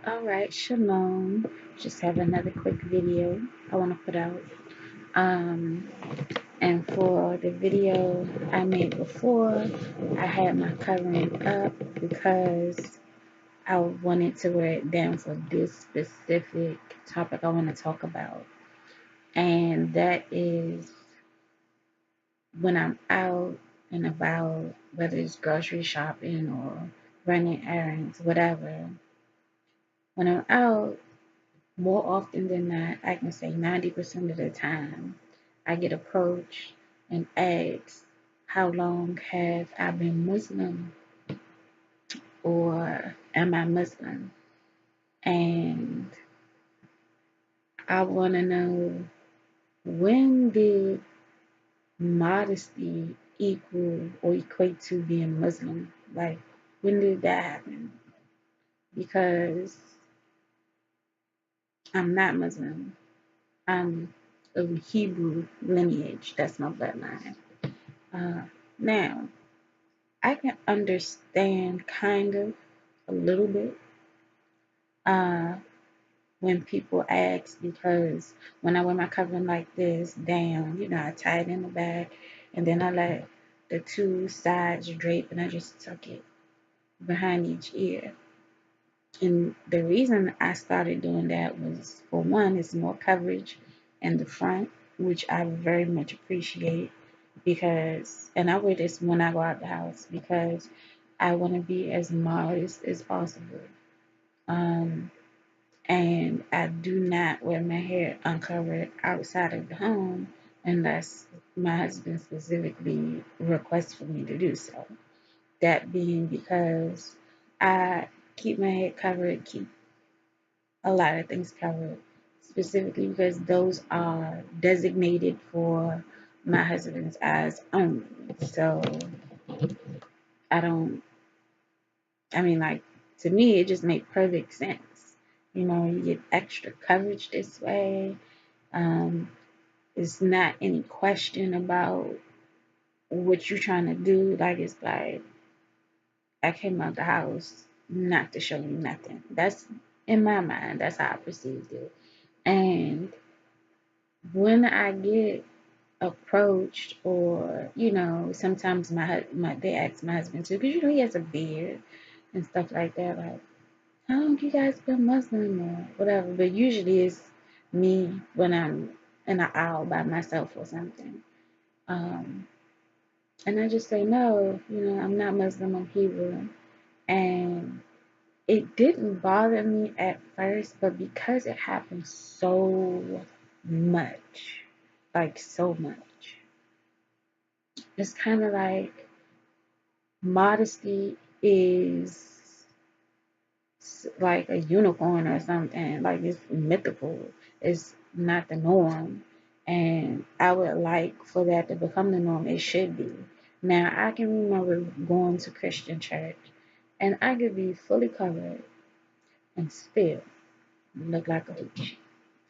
Alright, shalom. Just have another quick video I want to put out. Um, and for the video I made before, I had my covering up because I wanted to wear it down for this specific topic I want to talk about. And that is when I'm out and about, whether it's grocery shopping or running errands, whatever. When I'm out, more often than not, I can say 90% of the time, I get approached and asked, how long have I been Muslim or am I Muslim? And I want to know, when did modesty equal or equate to being Muslim? Like, when did that happen? Because I'm not Muslim. I'm of Hebrew lineage. That's my bloodline. Uh, Now, I can understand kind of a little bit uh, when people ask, because when I wear my covering like this down, I tie it in the back and then I let the two sides drape and I just tuck it behind each ear. And the reason I started doing that was, for one, it's more coverage in the front, which I very much appreciate because, and I wear this when I go out the house because I want to be as modest as possible. Um, and I do not wear my hair uncovered outside of the home unless my husband specifically requests for me to do so. That being because I keep my head covered, keep a lot of things covered, specifically because those are designated for my husband's eyes only. So I don't, I mean, like, to me, it just made perfect sense. You get extra coverage this way. Um, it's not any question about what you're trying to do. Like, it's like, I came out the house not to show you nothing. That's, in my mind, that's how I perceived it. And when I get approached, or sometimes they ask my husband too, because he has a beard and stuff like that, like, how long you guys been Muslim or whatever. But usually it's me when I'm in an aisle by myself or something. Um, and I just say, no, I'm not Muslim, I'm Hebrew. And it didn't bother me at first, but because it happened so much, like so much, it's kind of like modesty is like a unicorn or something. Like, it's mythical. It's not the norm. And I would like for that to become the norm. It should be. Now, I can remember going to Christian church and I could be fully covered and still look like a hoochie.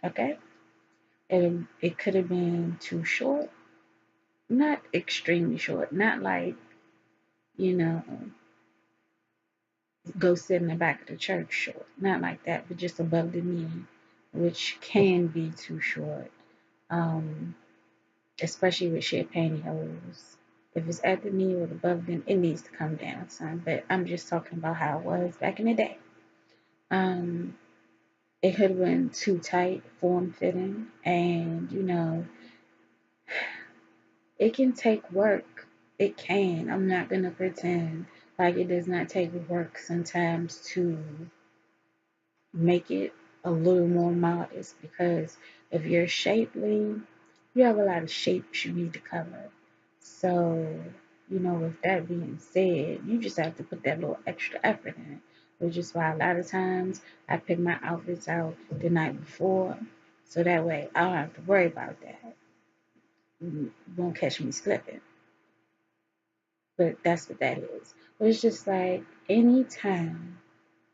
Okay? It could have been too short, not extremely short, not like, you know, go sit in the back of the church short. Not like that, but just above the knee, which can be too short, um, especially with short pantyhose. If it's at the knee or above, then it needs to come down some. But I'm just talking about how it was back in the day. Um, it could have been too tight, form fitting, and it can take work. It can. I'm not gonna pretend like it does not take work sometimes to make it a little more modest, because if you're shapely, you have a lot of shapes you need to cover. So, with that being said, you just have to put that little extra effort in, which is why a lot of times I pick my outfits out the night before, so that way I don't have to worry about that. You won't catch me slipping. But that's what that is. But it's just like, anytime,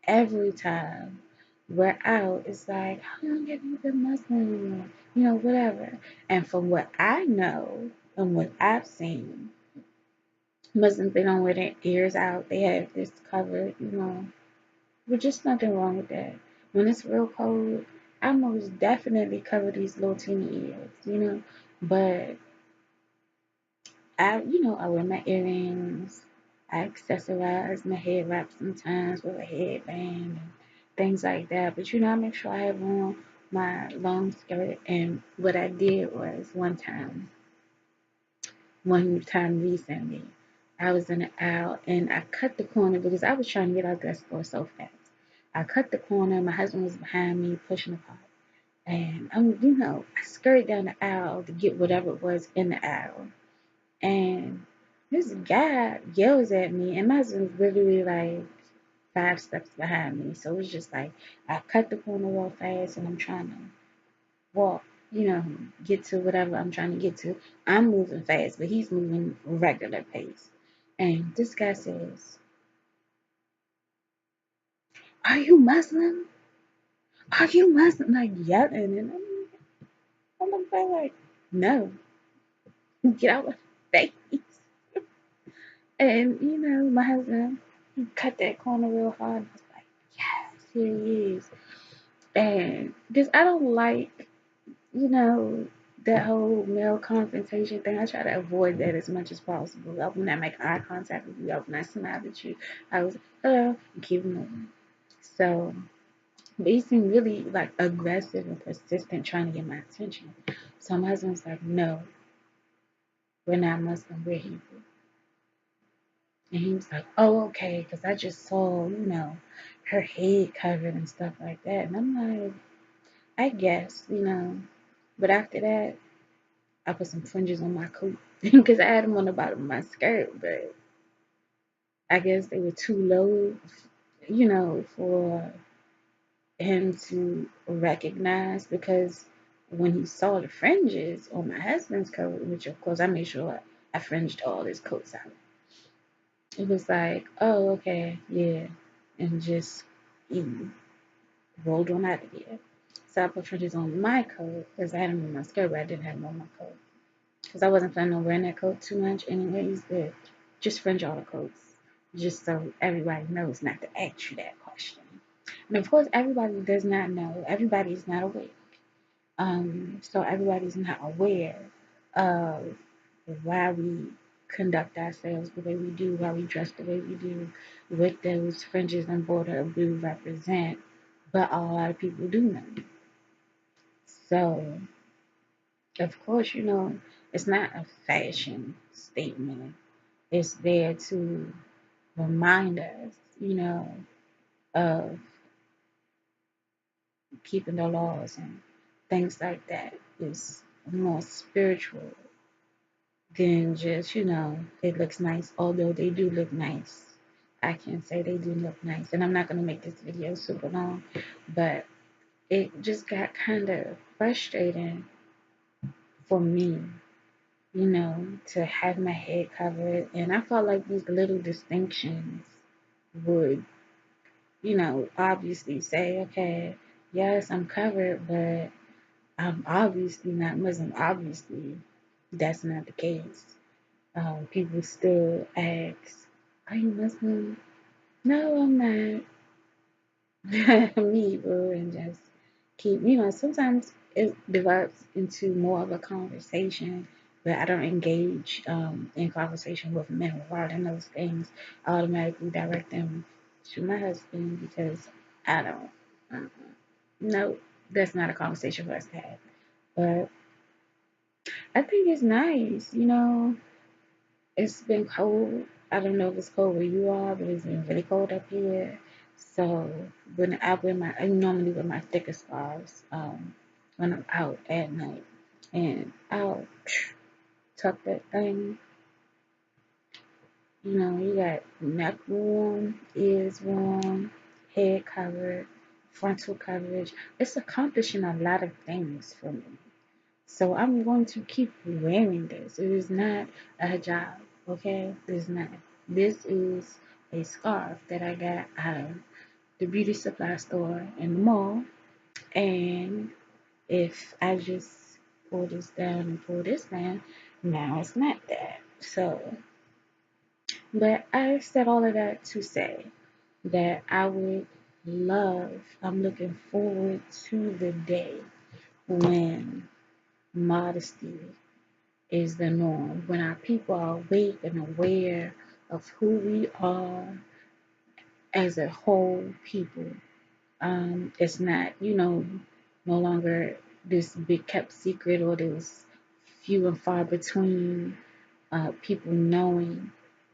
every time we're out, it's like, how long have you been Muslim? Whatever. And from what I know and what I've seen, Muslims, they don't wear their ears out. They have this covered, but just nothing wrong with that. when it's real cold, I most definitely cover these little teeny ears, But I wear my earrings. I accessorize my head wrap sometimes with a headband and things like that. But I make sure I have on my long skirt. And what I did was one time recently, I was in the aisle and I cut the corner because I was trying to get out of that store so fast. I cut the corner. My husband was behind me pushing the cart. And I scurried down the aisle to get whatever it was in the aisle. And this guy yells at me, and my husband's literally like 5 steps behind me. So it's just like I cut the corner real fast, and I'm trying to walk, get to whatever I'm trying to get to. I'm moving fast, but he's moving regular pace. And this guy says, "Are you Muslim? Are you Muslim?" Like yelling, and I'm like, "No, get out of my face." And my husband, he cut that corner real hard. I was like, yes, here he is. And because I don't like, you know, that whole male confrontation thing. I try to avoid that as much as possible. I will not make eye contact with you. I will not smile at you. I was, hello, and keep moving. So, but he seemed really like aggressive and persistent trying to get my attention. So my husband's like, no, we're not Muslim, we're Hebrew. And he was like, oh, okay, because I just saw, her head covered and stuff like that. And I'm like, I guess. But after that, I put some fringes on my coat because I had them on the bottom of my skirt, but I guess they were too low, for him to recognize because when he saw the fringes on my husband's coat, which of course I made sure I fringed all his coats out, it was like, oh, okay, yeah, and just he rolled on out of here. So I put fringes on my coat because I had them on my skirt, but I didn't have them on my coat because I wasn't planning on wearing that coat too much anyways. But just fringe all the coats, just so everybody knows not to ask you that question. And of course, everybody does not know. Everybody is not aware. So everybody's not aware of why we conduct ourselves the way we do, why we dress the way we do, what those fringes and border of blue represent. But a lot of people do know. So, of course, it's not a fashion statement. It's there to remind us, of keeping the laws and things like that. It's more spiritual than just, it looks nice, although they do look nice. I can say they do look nice. And I'm not going to make this video super long, but it just got kind of frustrating for me, to have my head covered. And I felt like these little distinctions would, obviously say, okay, yes, I'm covered, but I'm obviously not Muslim. Obviously, that's not the case. People still ask, are you Muslim? No, I'm not. Me, bro, and just keep, sometimes it develops into more of a conversation, but I don't engage in conversation with men regarding those things. I automatically direct them to my husband because I don't. No, that's not a conversation for us to have. But I think it's nice, It's been cold. I don't know if it's cold where you are, but it's been really cold up here. So when I normally wear my thicker scarves when I'm out at night, and I'll tuck that thing. You got neck warm, ears warm, head covered, frontal coverage. It's accomplishing a lot of things for me. So I'm going to keep wearing this. It is not a hijab, okay? It's not. This is a scarf that I got out of the beauty supply store in the mall. And if I just pull this down and pull this down, now it's not that. So, but I said all of that to say that I would love, I'm looking forward to the day when modesty is the norm, when our people are awake and aware of who we are as a whole people. It's not, no longer this big kept secret or this few and far between people knowing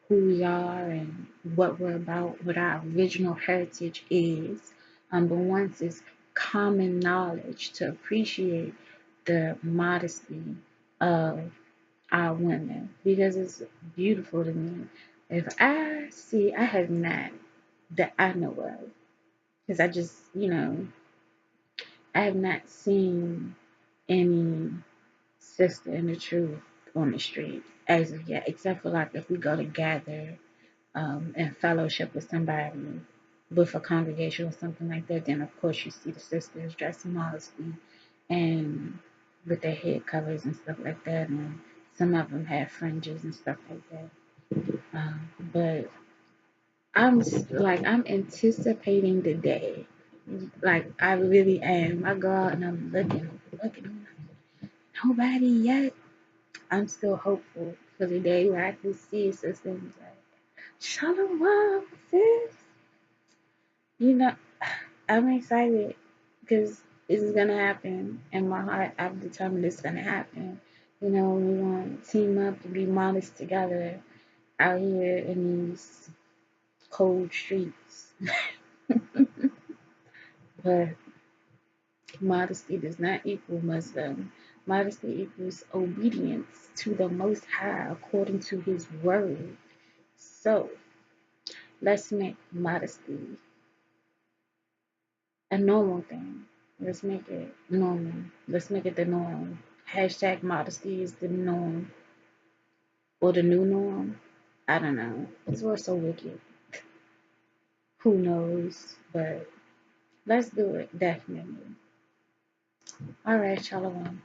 who we are and what we're about, what our original heritage is. But once it's common knowledge to appreciate the modesty of our women, because it's beautiful to me. If I see, I have not that I know of, because I just, I have not seen any sister in the truth on the street as of yet, except for like if we go to gather and fellowship with somebody, with a congregation or something like that, then of course you see the sisters dressed modestly and with their head covers and stuff like that, and some of them have fringes and stuff like that. But I'm anticipating the day. Like I really am. I go out and I'm looking, nobody yet. I'm still hopeful for the day where I can see systems like, Shalom, sis. You know, I'm excited because this is gonna happen. In my heart, I've determined it's gonna happen. We want to team up to be modest together out here in these cold streets. But modesty does not equal Muslim. Modesty equals obedience to the Most High according to His word. So let's make modesty a normal thing. Let's make it normal. Let's make it the norm. Hashtag modesty is the norm or the new norm. I don't know. Because we're so wicked. Who knows? But let's do it, definitely. All right, Shalom.